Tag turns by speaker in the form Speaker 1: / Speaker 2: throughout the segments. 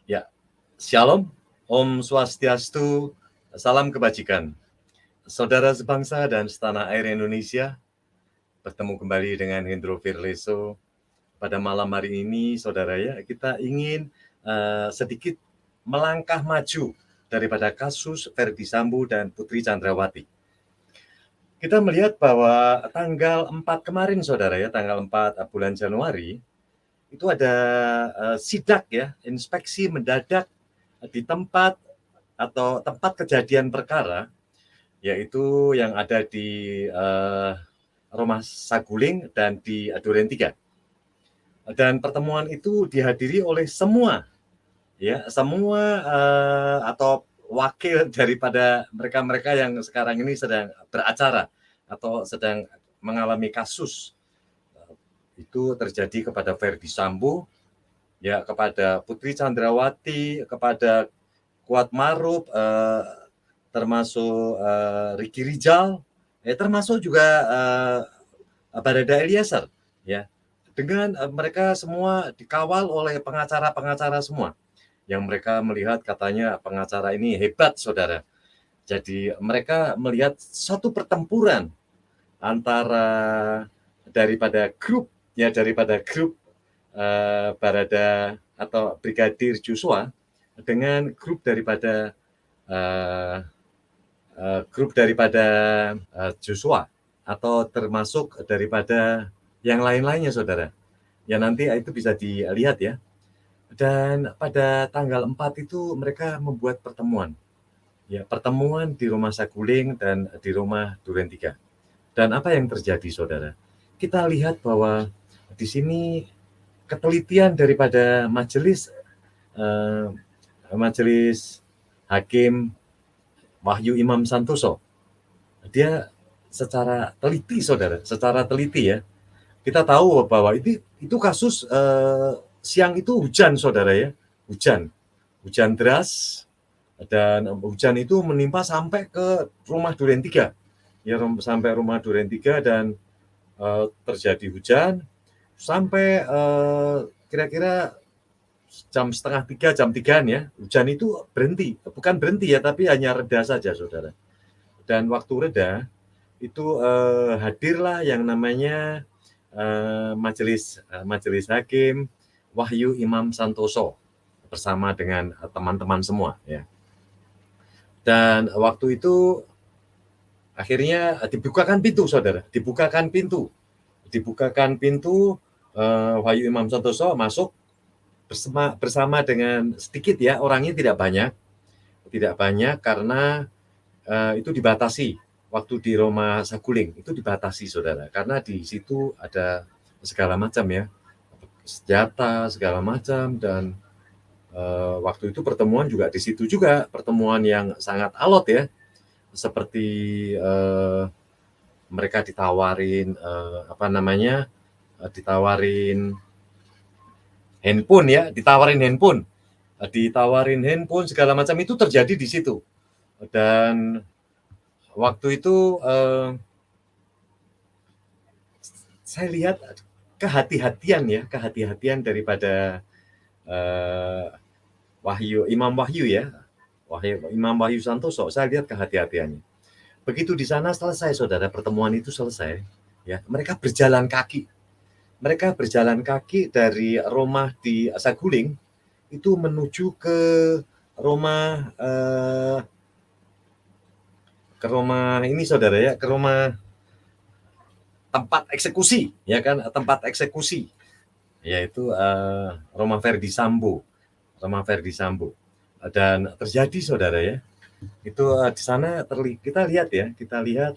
Speaker 1: Ya, Shalom, Om Swastiastu, salam kebajikan. Saudara sebangsa dan setanah air Indonesia, bertemu kembali dengan Hendro Firleso. Pada malam hari ini, saudara ya, kita ingin sedikit melangkah maju daripada kasus Ferdi Sambo dan Putri Chandrawati. Kita melihat bahwa tanggal 4 kemarin, saudara ya, tanggal 4 bulan Januari, itu ada sidak ya, inspeksi mendadak di tempat atau tempat kejadian perkara, yaitu yang ada di Rumah Saguling dan di Duren 3. Dan pertemuan itu dihadiri oleh semua, ya, semua atau wakil daripada mereka-mereka yang sekarang ini sedang beracara atau sedang mengalami kasus. Itu terjadi kepada Ferdi Sambo, ya, kepada Putri Chandrawati, kepada Kuat Maruf, termasuk Ricky Rijal, termasuk juga Barada Eliezer, ya, dengan mereka semua dikawal oleh pengacara-pengacara semua, yang mereka melihat katanya pengacara ini hebat, saudara. Jadi mereka melihat satu pertempuran antara daripada grup Barada atau Brigadir Joshua dengan grup daripada Joshua atau termasuk daripada yang lain-lainnya, saudara. Ya nanti itu bisa dilihat ya. Dan pada tanggal 4 itu mereka membuat pertemuan. Ya, pertemuan di Rumah Saguling dan di Rumah Duren 3. Dan apa yang terjadi, saudara? Kita lihat bahwa di sini ketelitian daripada majelis hakim Wahyu Imam Santoso, dia secara teliti, saudara, secara teliti ya. Kita tahu bahwa itu kasus siang itu hujan, saudara ya, hujan deras, dan hujan itu menimpa sampai ke Rumah Duren 3, ya, sampai Rumah Duren 3 dan terjadi hujan sampai kira-kira jam setengah 3, jam 3-an ya, hujan itu berhenti, bukan berhenti ya, tapi hanya reda saja, saudara. Dan waktu reda, itu hadirlah yang namanya majelis hakim Wahyu Imam Santoso bersama dengan teman-teman semua ya. Dan waktu itu akhirnya dibukakan pintu, saudara, dibukakan pintu Wahyu Imam Santoso masuk bersama dengan sedikit ya, orangnya tidak banyak karena itu dibatasi. Waktu di Rumah Saguling itu dibatasi, saudara, karena di situ ada segala macam ya, senjata segala macam, dan waktu itu pertemuan juga di situ juga, pertemuan yang sangat alot ya, seperti mereka ditawarin ditawarin handphone ya, ditawarin handphone segala macam, itu terjadi di situ. Dan waktu itu saya lihat kehati-hatian daripada Imam Wahyu Santoso. Saya lihat kehati-hatiannya. Begitu di sana selesai, saudara, pertemuan itu selesai, ya, mereka berjalan kaki dari rumah di Saguling itu menuju ke rumah ini, saudara ya, ke rumah tempat eksekusi, ya kan, tempat eksekusi, yaitu rumah Ferdi Sambo. Dan terjadi, saudara ya, itu di sana kita lihat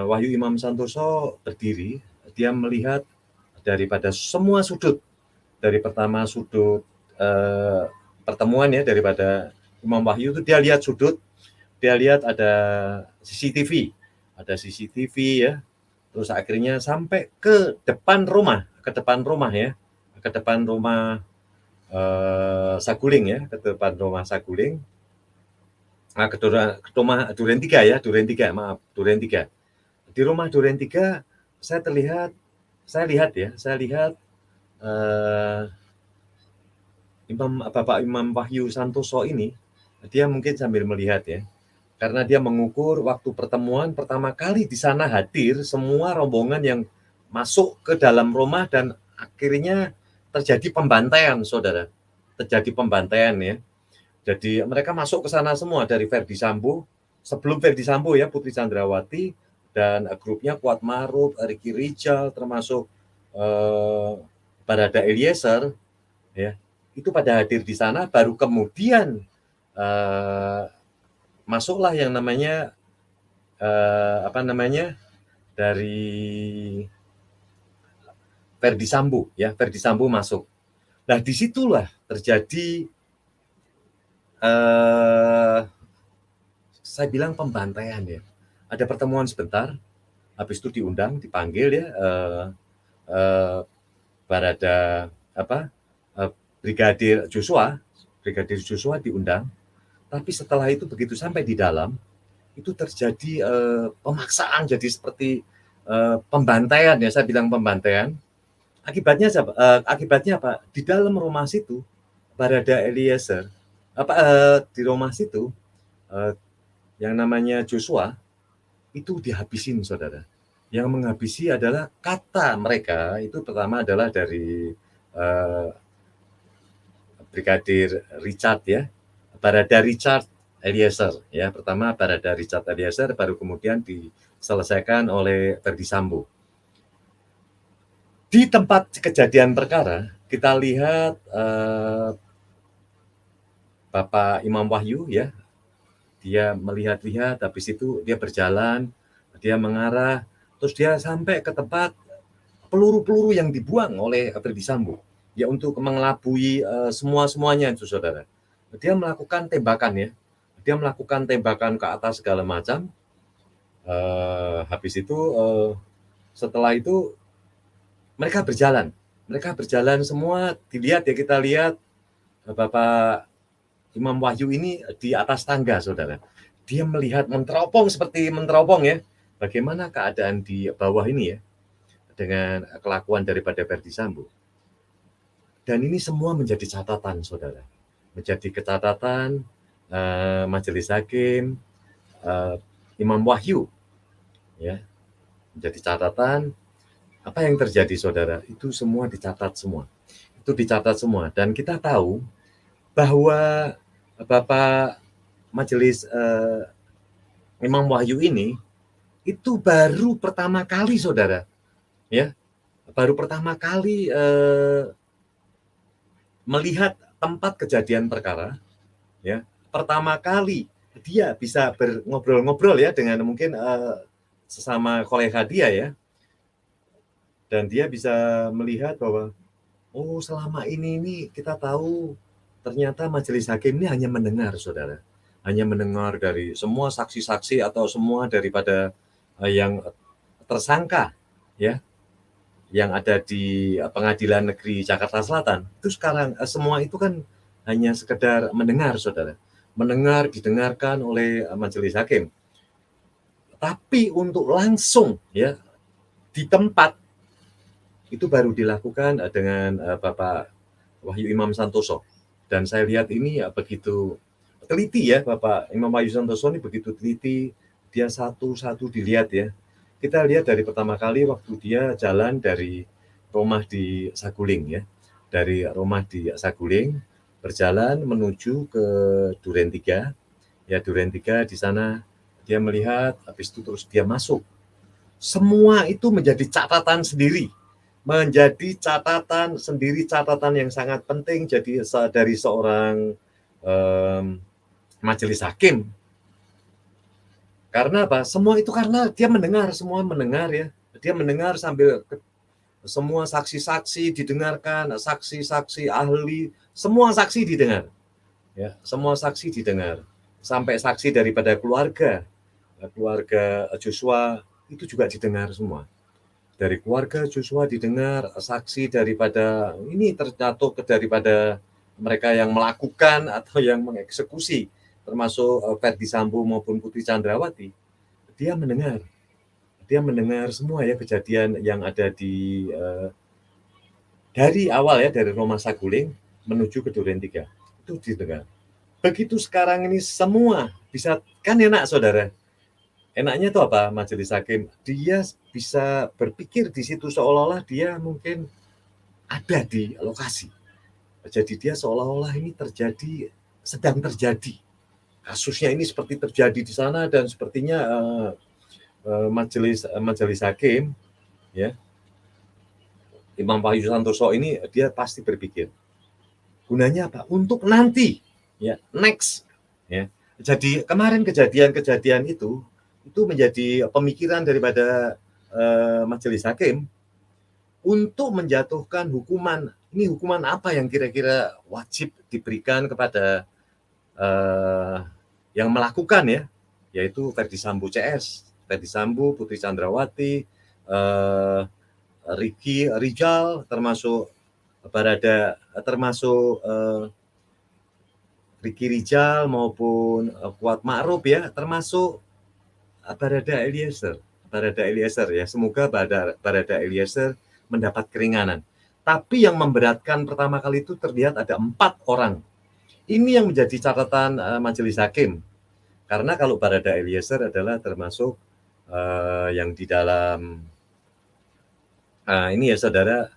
Speaker 1: Wahyu Imam Santoso berdiri, dia melihat daripada semua sudut, dari pertama sudut pertemuan ya, daripada Imam Wahyu itu dia lihat ada CCTV ya, terus akhirnya sampai ke depan rumah ya, ke depan rumah Saguling ya, ke depan rumah Saguling, ke rumah Duren 3 ya, Duren 3. Di rumah Duren 3 saya lihat Bapak Imam Wahyu Santoso ini, dia mungkin sambil melihat ya, karena dia mengukur waktu pertemuan pertama kali di sana hadir semua rombongan yang masuk ke dalam rumah dan akhirnya terjadi pembantaian, Saudara. Terjadi pembantaian ya. Jadi mereka masuk ke sana semua dari Ferdy Sambo, sebelum Ferdy Sambo ya, Putri Chandrawati dan grupnya Kuat Maruf, Ricky Rijal, termasuk Barada Eliezer, ya, itu pada hadir di sana. Baru kemudian masuklah yang namanya dari Ferdy Sambo, ya, Ferdy Sambo masuk. Nah, disitulah terjadi saya bilang pembantaian ya. Ada pertemuan sebentar, habis itu diundang, dipanggil ya, Barada Brigadir Joshua diundang. Tapi setelah itu begitu sampai di dalam, itu terjadi pemaksaan, jadi seperti pembantaian ya, saya bilang pembantaian. Akibatnya apa? Di dalam rumah situ, Barada Eliezer, di rumah situ, yang namanya Joshua, itu dihabisin, Saudara. Yang menghabisi adalah kata mereka, itu pertama adalah dari Brigadir Richard ya, Barada Richard Eliezer ya. Pertama Barada Richard Eliezer, baru kemudian diselesaikan oleh Ferdy Sambo. Di tempat kejadian perkara, kita lihat Bapak Imam Wahyu ya, dia melihat-lihat, habis itu dia berjalan, dia mengarah, terus dia sampai ke tempat peluru-peluru yang dibuang oleh Ferdy Sambo, ya, untuk mengelabui semuanya itu, Saudara. Dia melakukan tembakan ya, dia melakukan tembakan ke atas segala macam. Habis itu setelah itu mereka berjalan semua, dilihat ya, kita lihat Bapak Imam Wahyu ini di atas tangga, Saudara. Dia melihat menteropong, seperti menteropong ya, bagaimana keadaan di bawah ini ya, dengan kelakuan daripada Ferdy Sambo. Dan ini semua menjadi catatan, Saudara. Menjadi catatan Majelis Hakim, Imam Wahyu, ya, menjadi catatan apa yang terjadi, Saudara. Itu semua dicatat semua. Itu dicatat semua. Dan kita tahu bahwa Bapak Majelis Imam Wahyu ini itu baru pertama kali, Saudara, ya, baru pertama kali melihat tempat kejadian perkara, ya, pertama kali dia bisa ngobrol-ngobrol ya dengan mungkin sesama kolega dia ya, dan dia bisa melihat bahwa oh, selama ini kita tahu ternyata majelis hakim ini hanya mendengar, Saudara, hanya mendengar dari semua saksi-saksi atau semua daripada yang tersangka ya, yang ada di Pengadilan Negeri Jakarta Selatan. Itu sekarang semua itu kan hanya sekedar mendengar, Saudara. Mendengar, didengarkan oleh majelis hakim. Tapi untuk langsung ya di tempat itu baru dilakukan dengan Bapak Wahyu Imam Santoso. Dan saya lihat ini ya begitu teliti ya, Bapak Imam Wahyu Santoso ini begitu teliti, dia satu-satu dilihat ya. Kita lihat dari pertama kali waktu dia jalan dari rumah di Saguling ya, dari rumah di Saguling berjalan menuju ke Duren 3, ya, Duren 3 di sana dia melihat, habis itu terus dia masuk. Semua itu menjadi catatan sendiri, catatan yang sangat penting jadi dari seorang majelis hakim. Karena apa? Semua itu karena dia mendengar, semua mendengar ya. Dia mendengar sambil semua saksi-saksi didengarkan, saksi-saksi ahli, semua saksi didengar. Ya, semua saksi didengar. Sampai saksi daripada keluarga Joshua itu juga didengar semua. Dari keluarga Joshua didengar, saksi daripada ini tercatat daripada mereka yang melakukan atau yang mengeksekusi, termasuk Ferdy Sambo maupun Putri Chandrawati, dia mendengar semua ya kejadian yang ada di dari awal ya, dari rumah Saguling menuju ke Duren 3. Itu didengar. Begitu sekarang ini semua bisa, kan enak saudara. Enaknya itu apa majelis hakim? Dia bisa berpikir di situ seolah-olah dia mungkin ada di lokasi. Jadi dia seolah-olah ini sedang terjadi. Kasusnya ini seperti terjadi di sana dan sepertinya majelis hakim, ya, Imam Wahyu Santoso ini dia pasti berpikir gunanya apa? Untuk nanti, ya, next, ya. Jadi kemarin kejadian-kejadian itu menjadi pemikiran daripada majelis hakim untuk menjatuhkan hukuman. Ini hukuman apa yang kira-kira wajib diberikan kepada yang melakukan, ya, yaitu Ferdy Sambo CS, Ferdy Sambo, Putri Chandrawati, Ricky Rijal, termasuk Ricky Rijal maupun Kuat Ma'ruf, ya, termasuk Barada Eliezer, ya. Semoga Barada Eliezer mendapat keringanan. Tapi yang memberatkan pertama kali itu terlihat ada 4 orang. Ini yang menjadi catatan majelis hakim. Karena kalau Barada Eliezer adalah termasuk yang di dalam ini, ya saudara,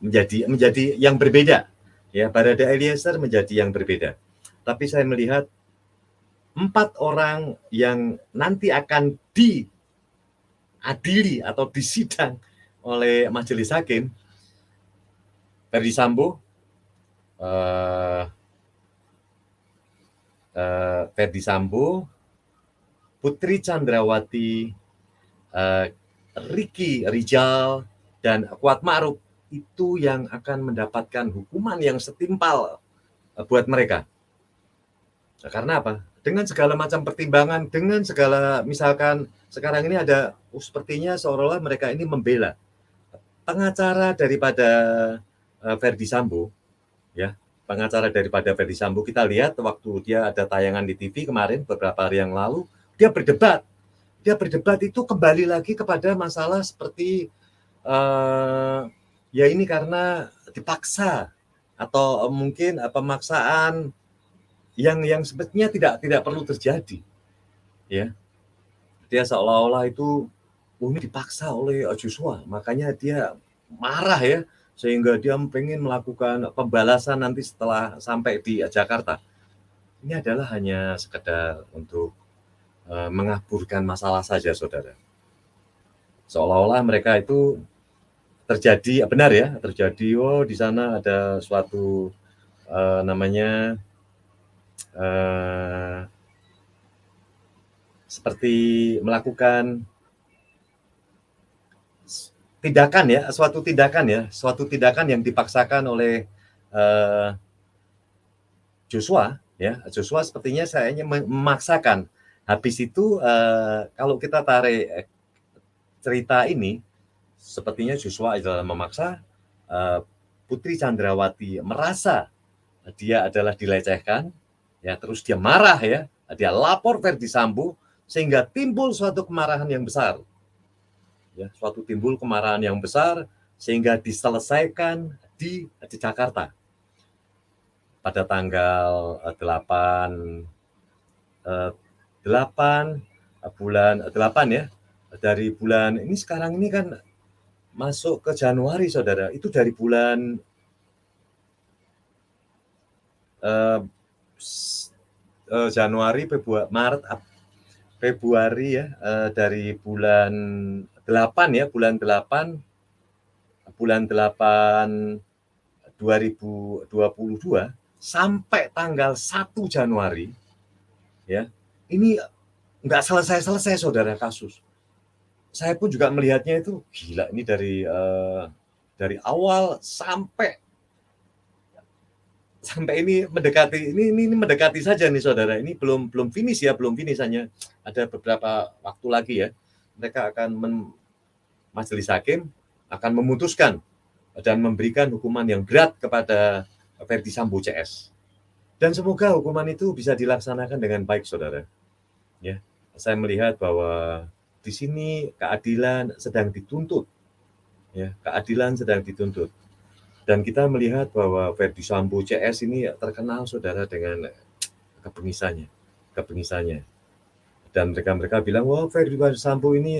Speaker 1: menjadi yang berbeda, ya. Barada Eliezer menjadi yang berbeda. Tapi saya melihat 4 orang yang nanti akan diadili atau disidang oleh majelis hakim, Ferdy Sambo, Putri Chandrawati, Ricky Rijal, dan Kuat Ma'ruf, itu yang akan mendapatkan hukuman yang setimpal buat mereka. Nah, karena apa? Dengan segala macam pertimbangan, dengan segala, misalkan sekarang ini ada sepertinya seolah-olah mereka ini membela pengacara daripada Ferdy Sambo, ya. Pengacara daripada Ferdy Sambo, kita lihat waktu dia ada tayangan di TV kemarin beberapa hari yang lalu, dia berdebat. Dia berdebat itu kembali lagi kepada masalah seperti ya ini karena dipaksa atau mungkin pemaksaan yang sebetulnya tidak perlu terjadi, ya. Dia seolah-olah itu ini dipaksa oleh Joshua, makanya dia marah, ya, sehingga dia pengen melakukan pembalasan nanti setelah sampai di Jakarta. Ini adalah hanya sekedar untuk mengaburkan masalah saja, saudara. Seolah-olah mereka itu terjadi, benar ya, terjadi, di sana ada suatu namanya seperti melakukan tindakan, ya, suatu tindakan yang dipaksakan oleh Joshua, ya. Joshua sepertinya sayanya memaksakan. Habis itu kalau kita tarik cerita ini, sepertinya Joshua adalah memaksa, Putri Chandrawati merasa dia adalah dilecehkan, ya, terus dia marah, ya, dia lapor Ferdy Sambo sehingga timbul suatu kemarahan yang besar, ya, sehingga diselesaikan di Jakarta pada tanggal 8 bulan 8, ya, dari bulan ini. Sekarang ini kan masuk ke Januari, saudara. Itu dari bulan Januari, Februari, ya, dari bulan 8, ya, bulan 8 2022 sampai tanggal 1 Januari, ya. Ini nggak selesai-selesai, saudara, kasus. Saya pun juga melihatnya itu gila, ini dari awal sampai ini mendekati saja nih, saudara. Ini belum finish, ya, belum finish, hanya ada beberapa waktu lagi, ya. Mereka majelis hakim akan memutuskan dan memberikan hukuman yang berat kepada Ferdy Sambo CS. Dan semoga hukuman itu bisa dilaksanakan dengan baik, saudara. Ya, saya melihat bahwa di sini keadilan sedang dituntut, ya, keadilan sedang dituntut. Dan kita melihat bahwa Ferdy Sambo CS ini terkenal saudara dengan kebengisannya. Dan mereka bilang, wah Ferdy Sambo ini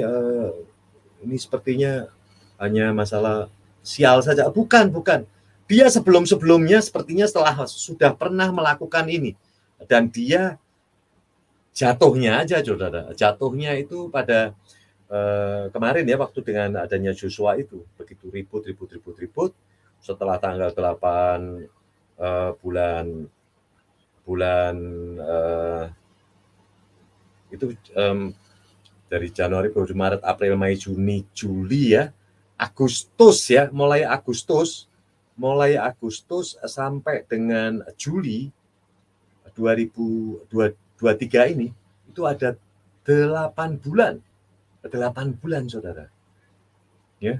Speaker 1: sepertinya hanya masalah sial saja. Bukan. Dia sebelum-sebelumnya sepertinya sudah pernah melakukan ini. Dan dia jatuhnya aja saudara. Jatuhnya itu pada kemarin ya, waktu dengan adanya Joshua itu. Begitu ribut. Setelah tanggal 8 bulan itu dari Januari, Februari, Maret, April, Mei, Juni, Juli ya, Agustus ya, mulai Agustus sampai dengan Juli 2023 ini itu ada 8 bulan saudara. Ya.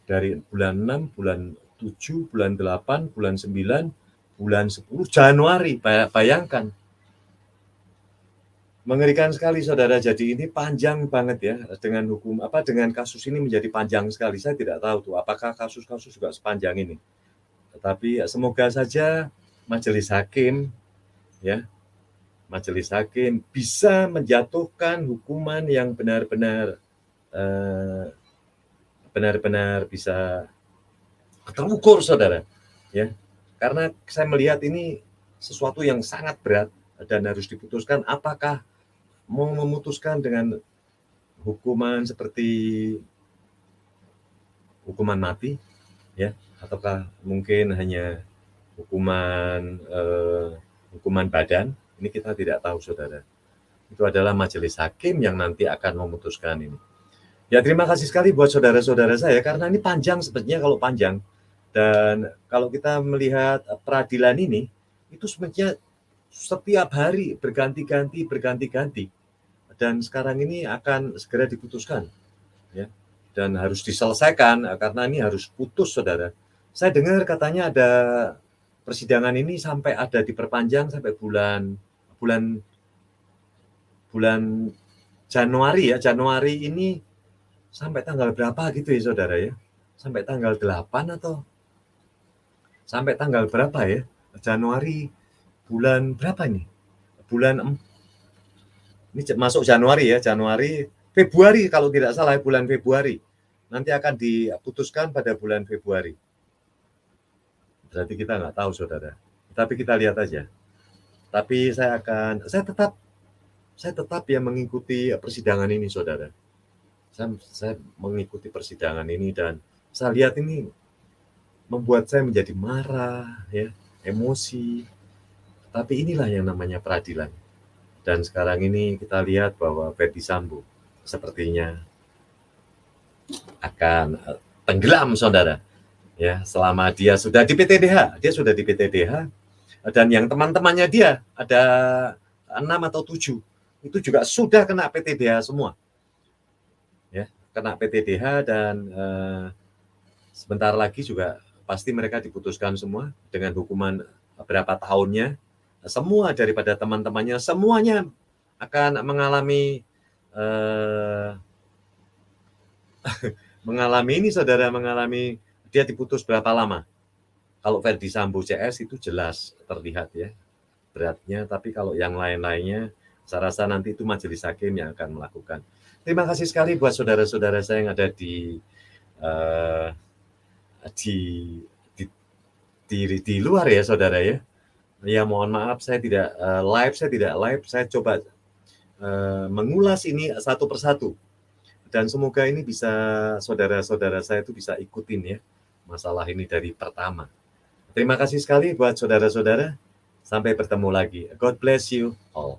Speaker 1: Dari bulan 6, bulan 7, bulan 8, bulan 9, bulan 10, Januari, bayangkan. Mengerikan sekali saudara, jadi ini panjang banget ya, dengan kasus ini menjadi panjang sekali. Saya tidak tahu tuh apakah kasus-kasus juga sepanjang ini. Tetapi semoga saja majelis hakim bisa menjatuhkan hukuman yang benar-benar bisa terukur saudara, ya. Karena saya melihat ini sesuatu yang sangat berat dan harus diputuskan. Apakah mau memutuskan dengan hukuman seperti hukuman mati, ya, ataukah mungkin hanya hukuman badan? Ini kita tidak tahu saudara. Itu adalah majelis hakim yang nanti akan memutuskan ini. Ya, terima kasih sekali buat saudara-saudara saya, karena ini panjang sebenarnya kalau panjang. Dan kalau kita melihat peradilan ini, itu sebenarnya setiap hari berganti-ganti. Dan sekarang ini akan segera diputuskan. Ya. Dan harus diselesaikan, karena ini harus putus saudara. Saya dengar katanya ada persidangan ini sampai ada diperpanjang sampai bulan Januari ya. Januari ini sampai tanggal berapa gitu ya saudara ya? Sampai tanggal 8 atau sampai tanggal berapa ya? Januari bulan berapa ini? Ini masuk Januari ya, Februari kalau tidak salah, bulan Februari. Nanti akan diputuskan pada bulan Februari. Berarti kita nggak tahu saudara. Tapi kita lihat aja. Tapi saya tetap ya mengikuti persidangan ini saudara. Saya mengikuti persidangan ini dan saya lihat ini membuat saya menjadi marah, ya, emosi. Tapi inilah yang namanya peradilan. Dan sekarang ini kita lihat bahwa Ferdy Sambo sepertinya akan tenggelam saudara. Ya, selama dia sudah di PTDH, dan yang teman-temannya dia ada 6 atau 7 itu juga sudah kena PTDH semua. Ya, kena PTDH dan sebentar lagi juga pasti mereka diputuskan semua dengan hukuman berapa tahunnya. Semua daripada teman-temannya semuanya akan mengalami dia diputus berapa lama. Kalau Ferdy Sambo CS itu jelas terlihat ya beratnya, tapi kalau yang lain-lainnya saya rasa nanti itu majelis hakim yang akan melakukan. Terima kasih sekali buat saudara-saudara saya yang ada di luar ya saudara ya. Ya mohon maaf saya tidak live, saya coba mengulas ini satu persatu. Dan semoga ini bisa saudara-saudara saya itu bisa ikutin ya masalah ini dari pertama. Terima kasih sekali buat saudara-saudara. Sampai bertemu lagi. God bless you all.